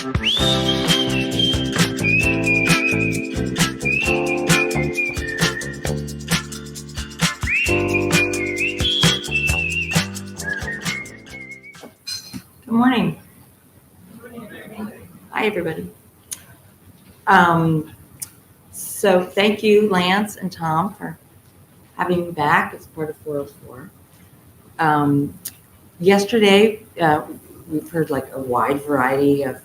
Good morning. Hi, everybody. So thank you, Lance and Tom, for having me back as part of 404. Yesterday, we've heard like a wide variety of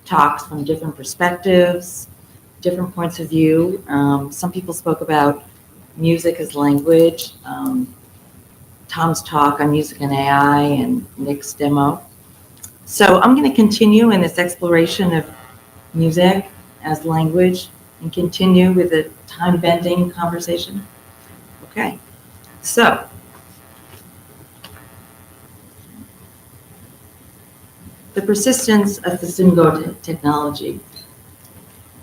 talks from different perspectives, different points of view. Some people spoke about music as language. Tom's talk on music and AI and Nick's demo. So I'm going to continue in this exploration of music as language and continue with a time-bending conversation. Okay, so the persistence of Vissungo technology.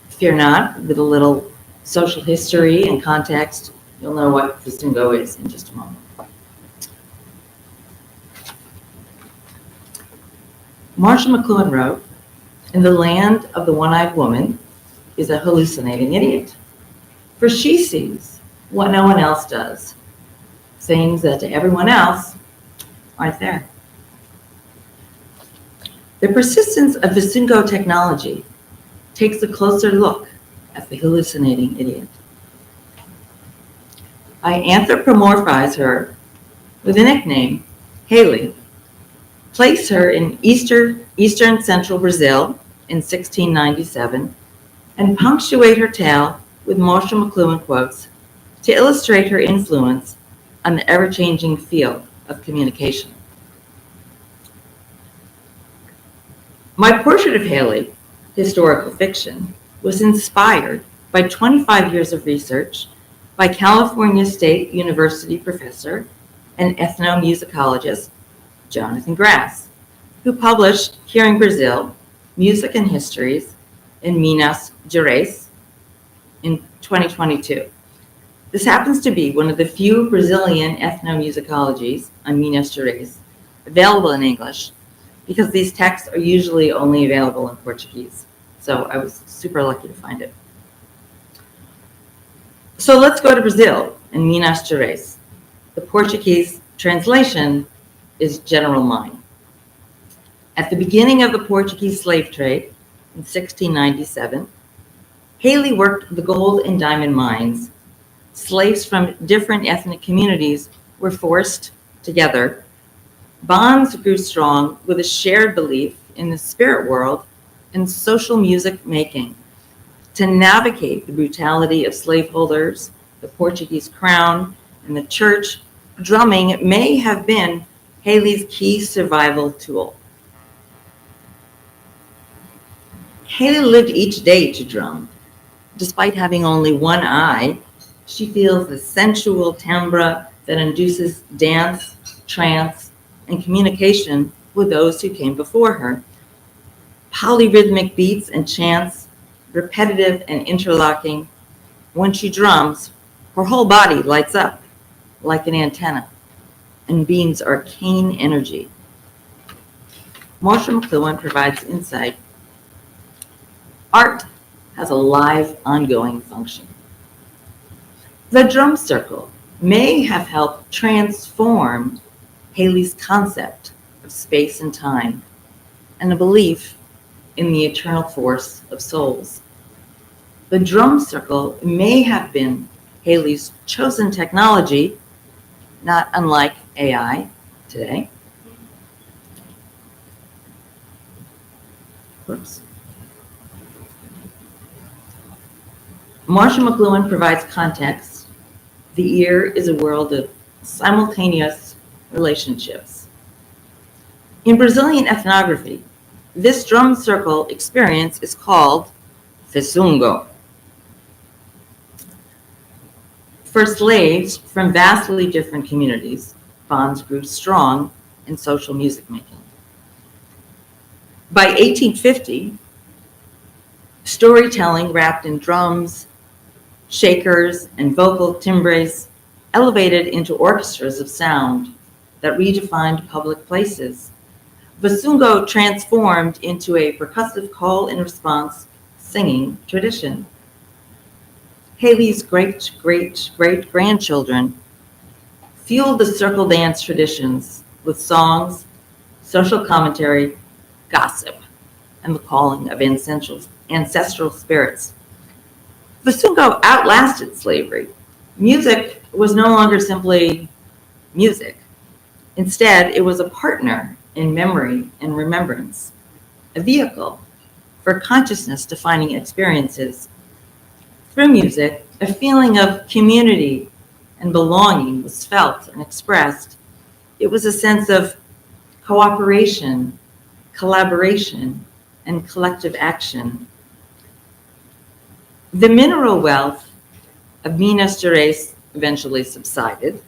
Fear not, with a little social history and context, you'll know what Vissungo is in just a moment. Marshall McLuhan wrote, "In the land of the one-eyed woman is a hallucinating idiot, for she sees what no one else does, things that to everyone else aren't there." The persistence of Vissungo technology takes a closer look at the hallucinating idiot. I anthropomorphize her with a nickname, Haley, place her in eastern central Brazil in 1697, and punctuate her tale with Marshall McLuhan quotes to illustrate her influence on the ever-changing field of communication. My portrait of Haley, historical fiction, was inspired by 25 years of research by California State University professor and ethnomusicologist Jonathan Grass, who published Hearing Brazil, Music and Histories in Minas Gerais in 2022. This happens to be one of the few Brazilian ethnomusicologies on Minas Gerais available in English, because these texts are usually only available in Portuguese. So I was super lucky to find it. So let's go to Brazil and Minas Gerais. The Portuguese translation is general mine. At the beginning of the Portuguese slave trade in 1697, Haley worked the gold and diamond mines. Slaves from different ethnic communities were forced together. Bonds grew strong with a shared belief in the spirit world and social music making. To navigate the brutality of slaveholders, the Portuguese crown, and the church, drumming may have been Haley's key survival tool. Haley lived each day to drum. Despite having only one eye, she feels the sensual timbre that induces dance, trance, and communication with those who came before her. Polyrhythmic beats and chants, repetitive and interlocking. When she drums, her whole body lights up like an antenna and beams arcane energy. Marshall McLuhan provides insight. Art has a live, ongoing function. The drum circle may have helped transform Haley's concept of space and time and a belief in the eternal force of souls. The drum circle may have been Haley's chosen technology, not unlike AI today. Whoops. Marshall McLuhan provides context. The ear is a world of simultaneous relationships. In Brazilian ethnography, this drum circle experience is called Vissungo. For slaves from vastly different communities, bonds grew strong in social music making. By 1850, storytelling wrapped in drums, shakers, and vocal timbres elevated into orchestras of sound that redefined public places. Vissungo transformed into a percussive call and response singing tradition. Haley's great-great-great-grandchildren fueled the circle dance traditions with songs, social commentary, gossip, and the calling of ancestral spirits. Vissungo outlasted slavery. Music was no longer simply music. Instead, it was a partner in memory and remembrance, a vehicle for consciousness-defining experiences. Through music, a feeling of community and belonging was felt and expressed. It was a sense of cooperation, collaboration, and collective action. The mineral wealth of Minas Gerais eventually subsided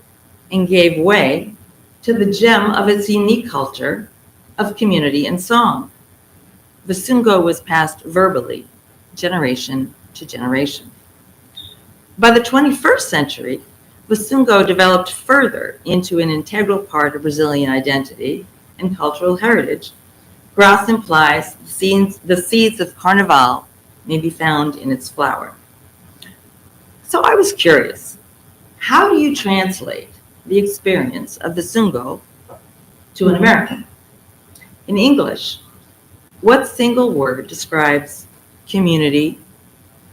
and gave way to the gem of its unique culture of community and song. Vissungo was passed verbally, generation to generation. By the 21st century, Vissungo developed further into an integral part of Brazilian identity and cultural heritage. Gras implies the seeds of Carnival may be found in its flower. So I was curious, how do you translate the experience of Vissungo to an American? In English, what single word describes community,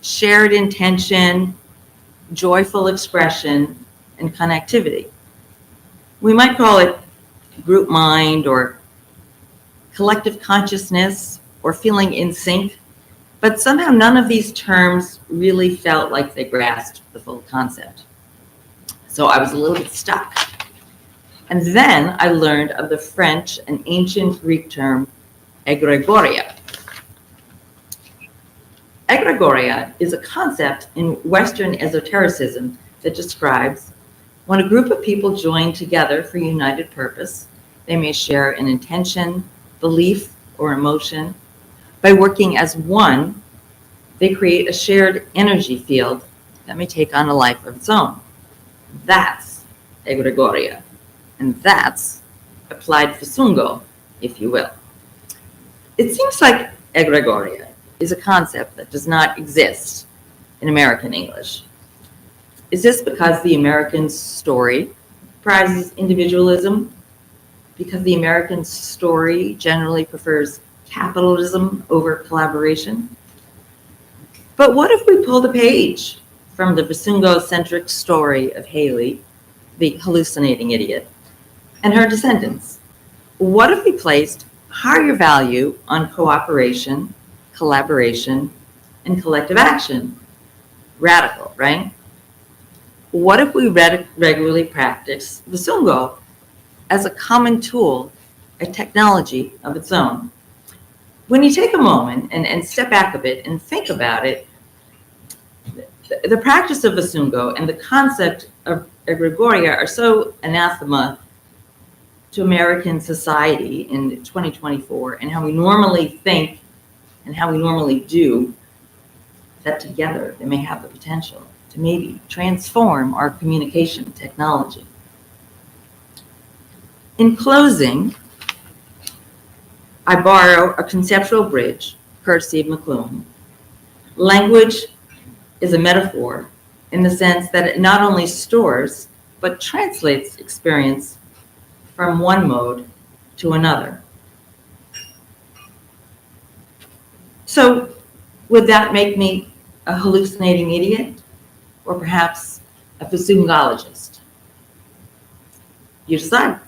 shared intention, joyful expression, and connectivity? We might call it group mind or collective consciousness or feeling in sync, but somehow none of these terms really felt like they grasped the full concept. So I was a little bit stuck. And then I learned of the French and ancient Greek term egregoria. Egregoria is a concept in Western esotericism that describes when a group of people join together for a united purpose. They may share an intention, belief, or emotion. By working as one, they create a shared energy field that may take on a life of its own. That's egregoria, and that's applied Vissungo, if you will. It seems like egregoria is a concept that does not exist in American English. Is this because the American story prizes individualism? Because the American story generally prefers capitalism over collaboration? But what if we pulled a page from the Vissungo-centric story of Haley, the hallucinating idiot, and her descendants? What if we placed higher value on cooperation, collaboration, and collective action? Radical, right? What if we regularly practice Vissungo as a common tool, a technology of its own? When you take a moment and step back a bit and think about it, the practice of Vissungo and the concept of egregoria are so anathema to American society in 2024 and how we normally think and how we normally do, that together they may have the potential to maybe transform our communication technology. In closing, I borrow a conceptual bridge, courtesy of McLuhan. Language is a metaphor in the sense that it not only stores, but translates experience from one mode to another. So would that make me a hallucinating idiot or perhaps a Vissungologist? You decide.